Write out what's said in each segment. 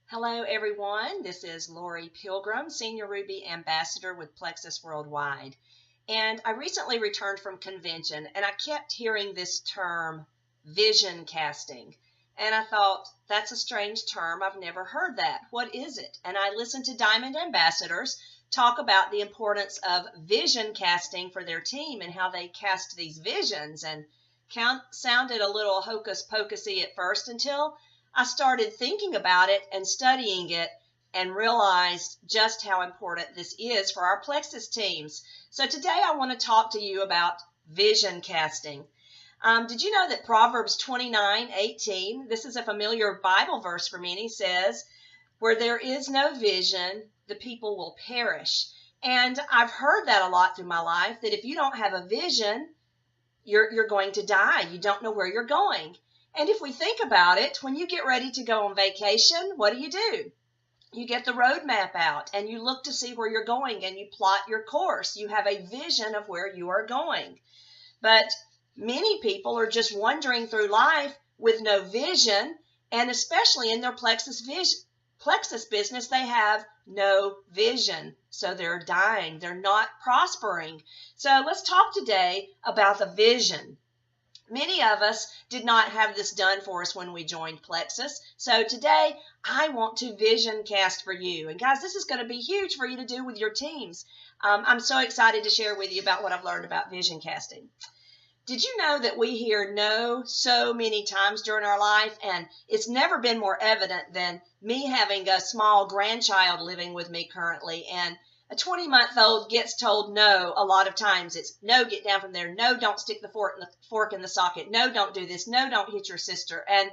Hello, everyone. This is Lori Pilgrim, Senior Ruby Ambassador with Plexus Worldwide. And I recently returned from convention, and I kept hearing this term, vision casting. And I thought, that's a strange term. I've never heard that. What is it? And I listened to Diamond Ambassadors talk about the importance of vision casting for their team and how they cast these visions. And sounded a little hocus pocusy at first until I started thinking about it and studying it and realized just how important this is for our Plexus teams. So today I want to talk to you about vision casting. Did you know that Proverbs 29:18, this is a familiar Bible verse for many, says, where there is no vision, the people will perish. And I've heard that a lot through my life, that if you don't have a vision, you're going to die. You don't know where you're going. And if we think about it, when you get ready to go on vacation, what do? You get the road map out and you look to see where you're going and you plot your course. You have a vision of where you are going. But many people are just wandering through life with no vision, and especially in their Plexus business, they have no vision. So they're dying. They're not prospering. So let's talk today about the vision. Many of us did not have this done for us when we joined Plexus. So today, I want to vision cast for you. And guys, this is going to be huge for you to do with your teams. I'm so excited to share with you about what I've learned about vision casting. Did you know that we hear no so many times during our life? And it's never been more evident than me having a small grandchild living with me currently. And a 20-month-old gets told no a lot of times. It's no, get down from there. No, don't stick the fork in the socket. No, don't do this. No, don't hit your sister. And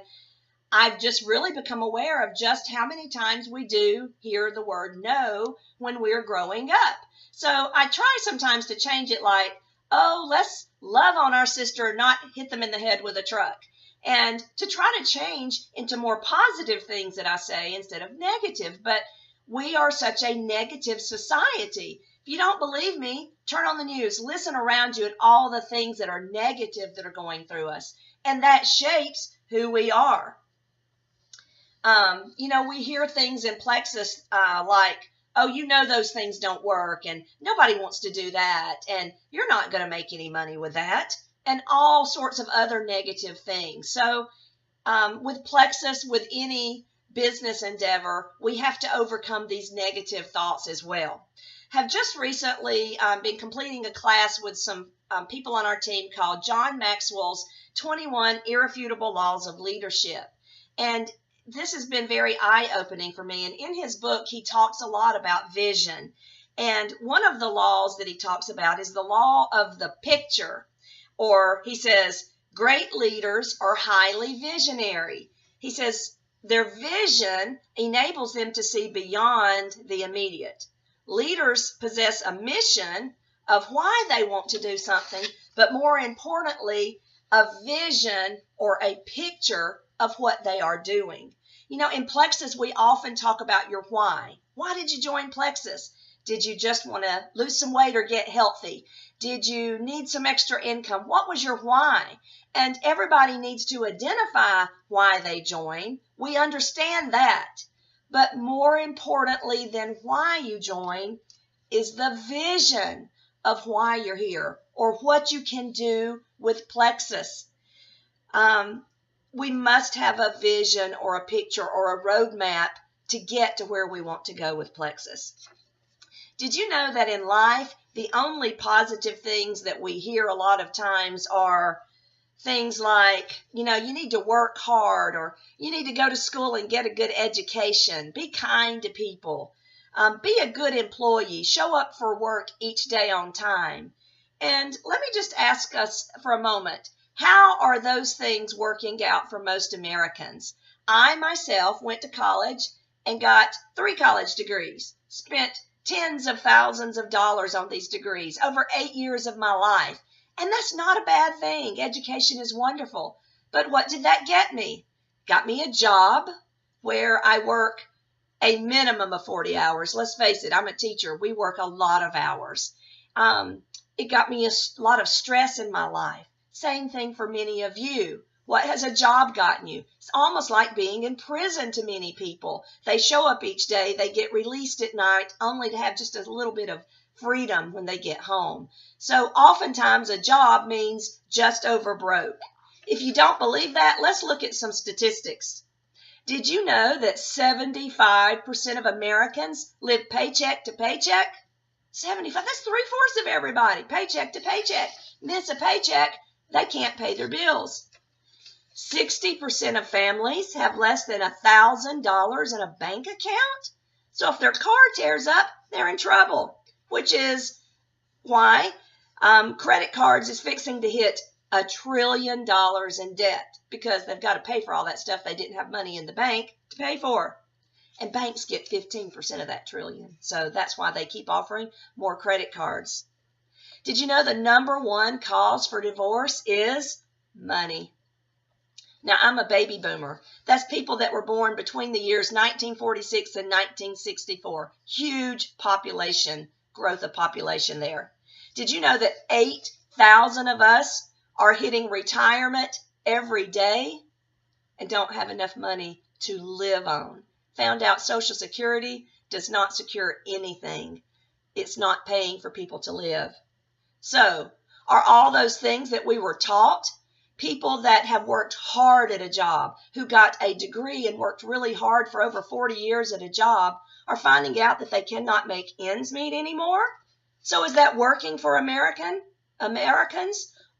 I've just really become aware of just how many times we do hear the word no when we're growing up. So I try sometimes to change it like, oh, let's love on our sister, not hit them in the head with a truck. And to try to change into more positive things that I say instead of negative. But we are such a negative society. If you don't believe me, turn on the news, listen around you at all the things that are negative that are going through us. And that shapes who we are. We hear things in Plexus like, oh, those things don't work and nobody wants to do that and you're not going to make any money with that, and all sorts of other negative things. So with Plexus, with any business endeavor, we have to overcome these negative thoughts as well. Have just recently been completing a class with some people on our team called John Maxwell's 21 Irrefutable Laws of Leadership. And this has been very eye-opening for me. And in his book, he talks a lot about vision. And one of the laws that he talks about is the law of the picture. Or he says, great leaders are highly visionary. He says, their vision enables them to see beyond the immediate. Leaders possess a mission of why they want to do something, but more importantly, a vision or a picture of what they are doing. In Plexus, we often talk about your why. Why did you join Plexus? Did you just want to lose some weight or get healthy? Did you need some extra income? What was your why? And everybody needs to identify why they join. We understand that. But more importantly than why you join is the vision of why you're here or what you can do with Plexus. We must have a vision or a picture or a roadmap to get to where we want to go with Plexus. Did you know that in life, the only positive things that we hear a lot of times are things like, you need to work hard, or you need to go to school and get a good education, be kind to people, be a good employee, show up for work each day on time. And let me just ask us for a moment, how are those things working out for most Americans? I myself went to college and got 3 college degrees, spent tens of thousands of dollars on these degrees over 8 years of my life. And that's not a bad thing. Education is wonderful. But what did that get me? Got me a job where I work a minimum of 40 hours. Let's face it, I'm a teacher. We work a lot of hours. It got me a lot of stress in my life. Same thing for many of you. What has a job gotten you? It's almost like being in prison to many people. They show up each day, they get released at night only to have just a little bit of freedom when they get home. So oftentimes a job means just over broke. If you don't believe that, let's look at some statistics. Did you know that 75% of Americans live paycheck to paycheck? 75, that's 3/4 of everybody, paycheck to paycheck. Miss a paycheck, they can't pay their bills. 60% of families have less than $1,000 in a bank account. So if their car tears up, they're in trouble, which is why credit cards is fixing to hit $1 trillion in debt, because they've got to pay for all that stuff they didn't have money in the bank to pay for. And banks get 15% of that trillion. So that's why they keep offering more credit cards. Did you know the #1 cause for divorce is money? Now, I'm a baby boomer. That's people that were born between the years 1946 and 1964. Huge population, growth of population there. Did you know that 8,000 of us are hitting retirement every day and don't have enough money to live on? Found out Social Security does not secure anything. It's not paying for people to live. So, are all those things that we were taught? People that have worked hard at a job, who got a degree and worked really hard for over 40 years at a job, are finding out that they cannot make ends meet anymore. So is that working for Americans?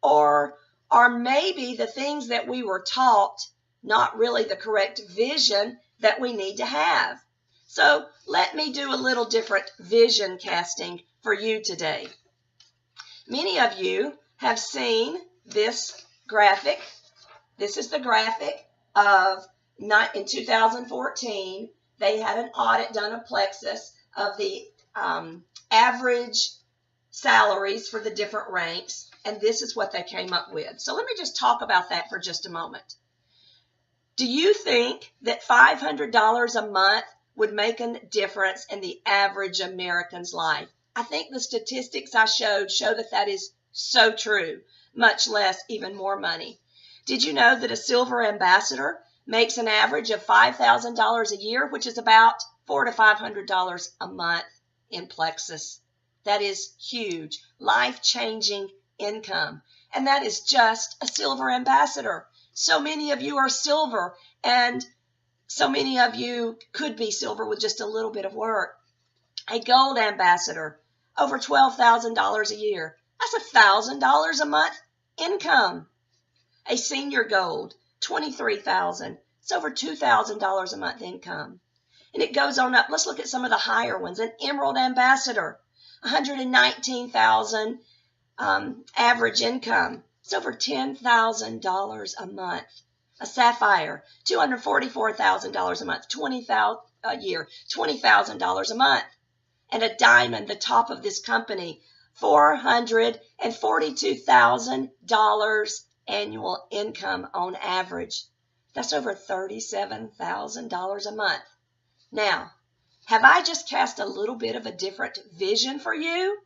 Or are maybe the things that we were taught not really the correct vision that we need to have? So let me do a little different vision casting for you today. Many of you have seen this graphic. This is the graphic of in 2014. They had an audit done of Plexus of the average salaries for the different ranks, and this is what they came up with. So let me just talk about that for just a moment. Do you think that $500 a month would make a difference in the average American's life? I think the statistics I showed show that that is so true, much less even more money. Did you know that a silver ambassador makes an average of $5,000 a year, which is about $400 to $500 a month in Plexus? That is huge, life-changing income. And that is just a silver ambassador. So many of you are silver, and so many of you could be silver with just a little bit of work. A gold ambassador, over $12,000 a year. That's $1,000 a month income. A senior gold, $23,000. It's over $2,000 a month income. And it goes on up. Let's look at some of the higher ones. An emerald ambassador, $119,000 average income. It's over $10,000 a month. A sapphire, $244,000 a month, a year, $20,000 a month. And a diamond, the top of this company, $442,000 annual income on average. That's over $37,000 a month. Now, have I just cast a little bit of a different vision for you?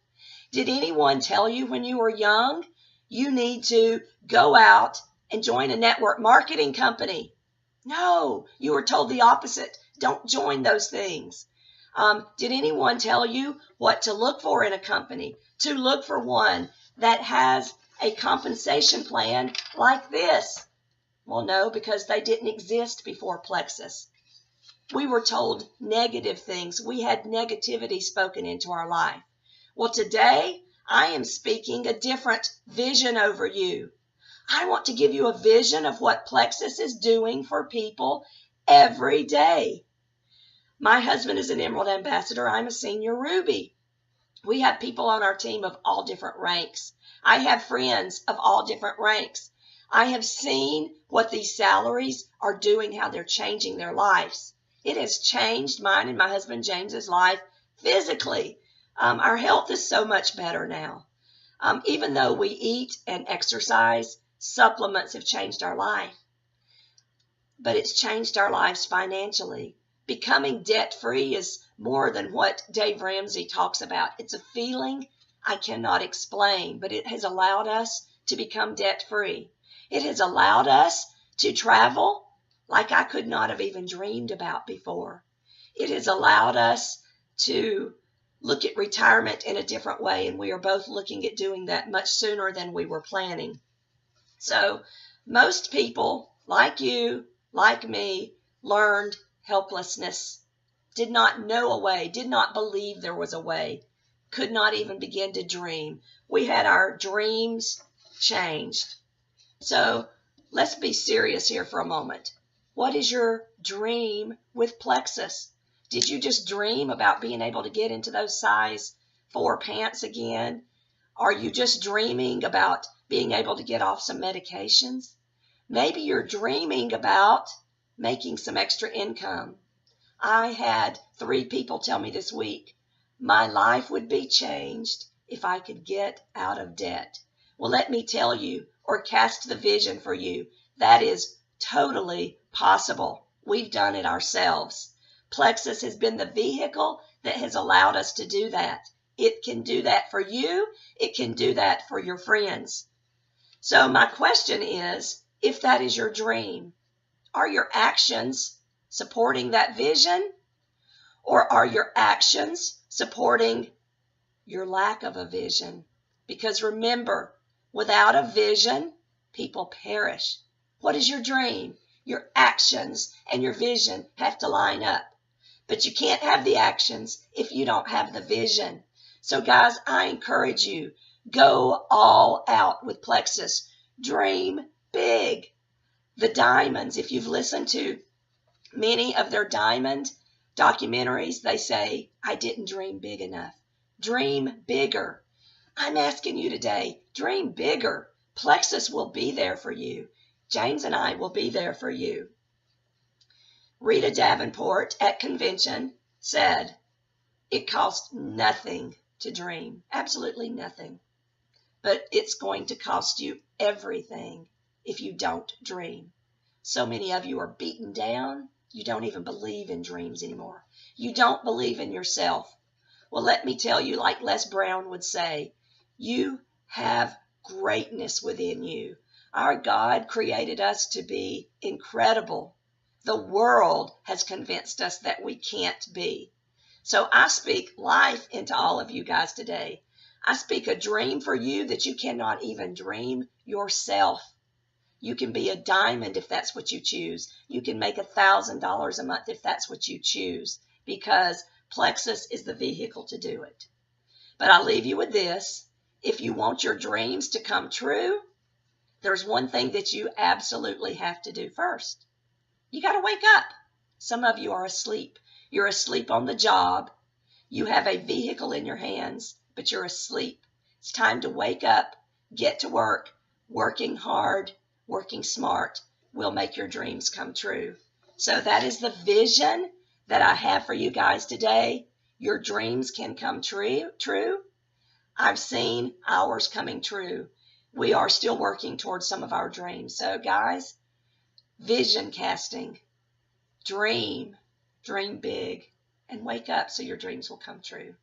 Did anyone tell you when you were young you need to go out and join a network marketing company? No, you were told the opposite. Don't join those things. Did anyone tell you what to look for in a company? To look for one that has a compensation plan like this? Well, no, because they didn't exist before Plexus. We were told negative things. We had negativity spoken into our life. Well, today I am speaking a different vision over you. I want to give you a vision of what Plexus is doing for people every day. My husband is an Emerald Ambassador. I'm a Senior Ruby. We have people on our team of all different ranks. I have friends of all different ranks. I have seen what these salaries are doing, how they're changing their lives. It has changed mine and my husband James's life physically. Our health is so much better now. Even though we eat and exercise, supplements have changed our life. But it's changed our lives financially. Becoming debt-free is more than what Dave Ramsey talks about. It's a feeling I cannot explain, but it has allowed us to become debt-free. It has allowed us to travel like I could not have even dreamed about before. It has allowed us to look at retirement in a different way, and we are both looking at doing that much sooner than we were planning. So most people, like you, like me, learned helplessness, did not know a way, did not believe there was a way, could not even begin to dream. We had our dreams changed. So let's be serious here for a moment. What is your dream with Plexus? Did you just dream about being able to get into those size 4 pants again? Are you just dreaming about being able to get off some medications? Maybe you're dreaming about making some extra income. I had 3 people tell me this week, my life would be changed if I could get out of debt. Well, let me tell you, or cast the vision for you, that is totally possible. We've done it ourselves. Plexus has been the vehicle that has allowed us to do that. It can do that for you. It can do that for your friends. So my question is, if that is your dream, are your actions supporting that vision? Or are your actions supporting your lack of a vision? Because remember, without a vision, people perish. What is your dream? Your actions and your vision have to line up. But you can't have the actions if you don't have the vision. So guys, I encourage you, go all out with Plexus. Dream big. The diamonds, if you've listened to many of their diamond documentaries, they say, I didn't dream big enough. Dream bigger. I'm asking you today, dream bigger. Plexus will be there for you. James and I will be there for you. Rita Davenport at convention said, it costs nothing to dream, absolutely nothing. But it's going to cost you everything if you don't dream. So many of you are beaten down. You don't even believe in dreams anymore. You don't believe in yourself. Well, let me tell you, like Les Brown would say, you have greatness within you. Our God created us to be incredible. The world has convinced us that we can't be. So I speak life into all of you guys today. I speak a dream for you that you cannot even dream yourself. You can be a diamond if that's what you choose. You can make $1,000 a month if that's what you choose, because Plexus is the vehicle to do it. But I'll leave you with this. If you want your dreams to come true, there's one thing that you absolutely have to do first. You got to wake up. Some of you are asleep. You're asleep on the job. You have a vehicle in your hands, but you're asleep. It's time to wake up, get to work. Working hard, working smart will make your dreams come true. So that is the vision that I have for you guys today. Your dreams can come true. I've seen ours coming true. We are still working towards some of our dreams. So guys, vision casting, dream big, and wake up so your dreams will come true.